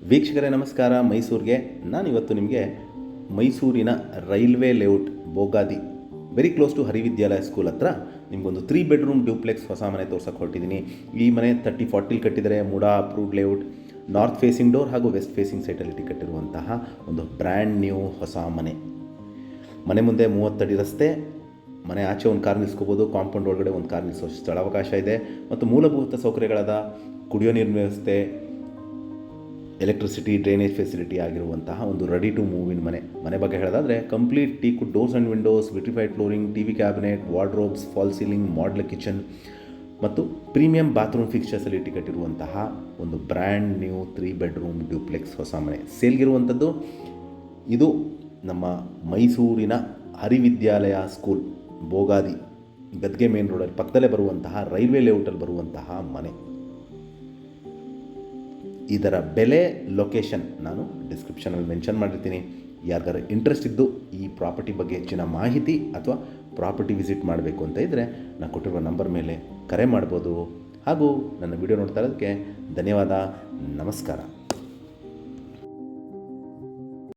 ವೀಕ್ಷಕರೇ ನಮಸ್ಕಾರ. ಮೈಸೂರಿಗೆ ನಾನಿವತ್ತು ನಿಮಗೆ ಮೈಸೂರಿನ railway layout Bogadi very close to Harividyalaya school ಹತ್ರ ನಿಮಗೊಂದು 3 ಬೆಡ್ರೂಮ್ ಡ್ಯೂಪ್ಲೆಕ್ಸ್ ಹೊಸ ಮನೆ ತೋರ್ಸಕ್ಕೆ ಹೊರಟಿದ್ದೀನಿ. ಈ ಮನೆ 30-40 ಕಟ್ಟಿದರೆ, MUDA approved layout, north facing door ಹಾಗೂ ವೆಸ್ಟ್ ಫೇಸಿಂಗ್ ಸೈಟಲ್ಲಿ ಕಟ್ಟಿರುವಂತಹ ಒಂದು ಬ್ರ್ಯಾಂಡ್ ನ್ಯೂ ಹೊಸ ಮನೆ. ಮನೆ ಮುಂದೆ 30 ಅಡಿ ರಸ್ತೆ, ಮನೆ ಆಚೆ ಒಂದು ಕಾರ್ ನಿಲ್ಲಿಸ್ಕೋಬೋದು, ಕಾಂಪೌಂಡ್ ಒಳಗಡೆ ಒಂದು ಕಾರ್ ನಿಲ್ಲಿಸೋ ಸ್ಥಳಾವಕಾಶ ಇದೆ ಮತ್ತು ಮೂಲಭೂತ ಸೌಕರ್ಯಗಳಾದ ಕುಡಿಯೋ ನೀರಿನ ವ್ಯವಸ್ಥೆ, ಎಲೆಕ್ಟ್ರಿಸಿಟಿ, ಡ್ರೈನೇಜ್ ಫೆಸಿಲಿಟಿ ಆಗಿರುವಂತಹ ಒಂದು ರೆಡಿ ಟು ಮೂವ್ ಇನ್ ಮನೆ ಬಗ್ಗೆ ಹೇಳೋದಾದರೆ complete teakwood doors and Windows, vitrified flooring, TV cabinet, wardrobes, fall ceiling, modular kitchen ಮತ್ತು ಪ್ರೀಮಿಯಂ ಬಾತ್ರೂಮ್ ಫಿಕ್ಸ್ಚರ್ಸಲ್ಲಿ ಕಟ್ಟಿರುವಂತಹ ಒಂದು ಬ್ರ್ಯಾಂಡ್ ನ್ಯೂ 3 ಬೆಡ್ರೂಮ್ ಡ್ಯೂಪ್ಲೆಕ್ಸ್ ಹೊಸ ಮನೆ ಸೇಲ್ಗಿರುವಂಥದ್ದು. ಇದು ನಮ್ಮ ಮೈಸೂರಿನ ಹರಿವಿದ್ಯಾಲಯ ಸ್ಕೂಲ್ ಬೋಗಾದಿ ಗದ್ಗೆ ಮೇನ್ ರೋಡಲ್ಲಿ ಪಕ್ಕದಲ್ಲೇ ಬರುವಂತಹ ರೈಲ್ವೆ ಲೇಔಟಲ್ಲಿ ಬರುವಂತಹ ಮನೆ. ಇದರ ಬೆಲೆ, ಲೊಕೇಶನ್ ನಾನು ಡಿಸ್ಕ್ರಿಪ್ಷನಲ್ಲಿ ಮೆನ್ಷನ್ ಮಾಡಿರ್ತೀನಿ. ಯಾರಿಗಾರು ಇಂಟ್ರೆಸ್ಟ್ ಇದ್ದು ಈ ಪ್ರಾಪರ್ಟಿ ಬಗ್ಗೆ ಹೆಚ್ಚಿನ ಮಾಹಿತಿ ಅಥವಾ ಪ್ರಾಪರ್ಟಿ ವಿಸಿಟ್ ಮಾಡಬೇಕು ಅಂತ ಇದ್ದರೆ ನಾನು ಕೊಟ್ಟಿರುವ ನಂಬರ್ ಮೇಲೆ ಕರೆ ಮಾಡ್ಬೋದು. ಹಾಗೂ ನನ್ನ ವಿಡಿಯೋ ನೋಡ್ತಾ ಇರೋದಕ್ಕೆ ಧನ್ಯವಾದ. ನಮಸ್ಕಾರ.